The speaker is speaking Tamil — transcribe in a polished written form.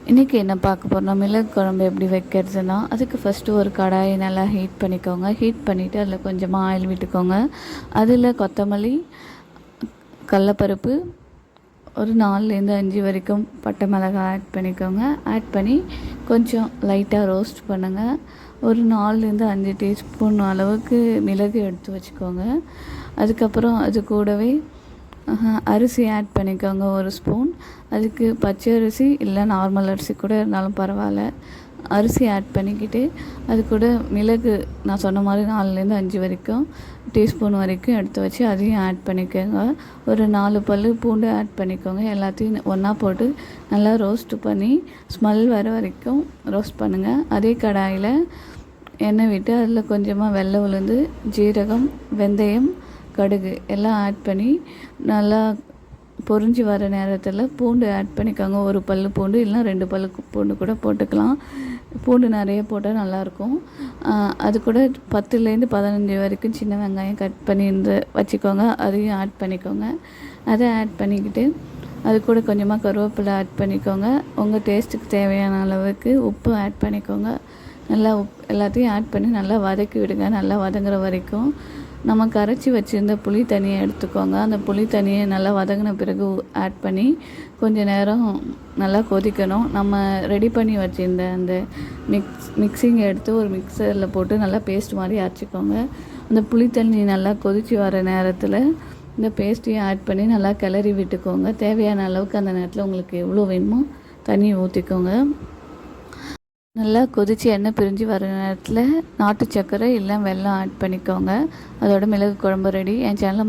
இன்றைக்கி என்ன பார்க்க போகிறோம், மிளகு குழம்பு எப்படி வைக்கிறதுனா, அதுக்கு ஃபஸ்ட்டு ஒரு கடாயை நல்லா ஹீட் பண்ணிக்கோங்க. ஹீட் பண்ணிவிட்டு அதில் கொஞ்சமாக ஆயில் விட்டுக்கோங்க. அதில் கொத்தமல்லி, கல்லப்பருப்பு, ஒரு 4லேருந்து 5 வரைக்கும் பட்டைமிளகாய் ஆட் பண்ணிக்கோங்க. ஆட் பண்ணி கொஞ்சம் லைட்டாக ரோஸ்ட் பண்ணுங்கள். ஒரு 4லேருந்து 5 டீஸ்பூன் அளவுக்கு மிளகு எடுத்து வச்சுக்கோங்க. அதுக்கப்புறம் அது கூடவே அரிசி ஆட் பண்ணிக்கோங்க, ஒரு ஸ்பூன். அதுக்கு பச்சை அரிசி இல்லை நார்மல் அரிசி கூட இருந்தாலும் பரவாயில்ல. அரிசி ஆட் பண்ணிக்கிட்டு அது கூட மிளகு நான் சொன்ன மாதிரி 4லேருந்து 5 வரைக்கும் டீஸ்பூன் வரைக்கும் எடுத்து வச்சு அதையும் ஆட் பண்ணிக்கோங்க. ஒரு 4 பல் பூண்டு ஆட் பண்ணிக்கோங்க. எல்லாத்தையும் ஒன்றா போட்டு நல்லா ரோஸ்ட் பண்ணி ஸ்மெல் வர வரைக்கும் ரோஸ்ட் பண்ணுங்கள். அதே கடாயில் எண்ணெய் விட்டு அதில் கொஞ்சமாக வெள்ளை உளுந்து, ஜீரகம், வெந்தயம், கடுகு எல்லாம் ஆட் பண்ணி நல்லா பொரிஞ்சு வர நேரத்தில் பூண்டு ஆட் பண்ணிக்கோங்க. ஒரு பல் பூண்டு இல்லைனா 2 பல் பூண்டு கூட போட்டுக்கலாம். பூண்டு நிறைய போட்டால் நல்லாயிருக்கும். அது கூட 10லேருந்து 15 வரைக்கும் சின்ன வெங்காயம் கட் பண்ணி வச்சுக்கோங்க. அதையும் ஆட் பண்ணிக்கோங்க. அதை ஆட் பண்ணிக்கிட்டு அது கூட கொஞ்சமாக கருவேப்பிலை ஆட் பண்ணிக்கோங்க. உங்கள் டேஸ்ட்டுக்கு தேவையான அளவுக்கு உப்பு ஆட் பண்ணிக்கோங்க. நல்லா எல்லாத்தையும் ஆட் பண்ணி நல்லா வதக்கி விடுங்க. நல்லா வதங்குற வரைக்கும் நம்ம கரைச்சி வச்சுருந்த புளி தண்ணியை எடுத்துக்கோங்க. அந்த புளி தண்ணியை நல்லா வதங்கின பிறகு ஆட் பண்ணி கொஞ்சம் நேரம் நல்லா கொதிக்கணும். நம்ம ரெடி பண்ணி வச்சுருந்த அந்த மிக்சிங்கை எடுத்து ஒரு மிக்சரில் போட்டு நல்லா பேஸ்ட் மாதிரி அரைச்சிக்கோங்க. அந்த புளி தண்ணி நல்லா கொதித்து வர நேரத்தில் இந்த பேஸ்ட்டையும் ஆட் பண்ணி நல்லா கிளறி விட்டுக்கோங்க. தேவையான அளவுக்கு அந்த நேரத்தில் உங்களுக்கு எவ்வளோ வேணுமோ தண்ணி ஊற்றிக்கோங்க. நல்லா கொதித்து எண்ணெய் பிரிஞ்சு வர நேரத்தில் நாட்டு சர்க்கரை இல்லை வெல்லம் ஆட் பண்ணிக்கோங்க. அதோட மிளகு குழம்பு ரெடி. என் சேனலை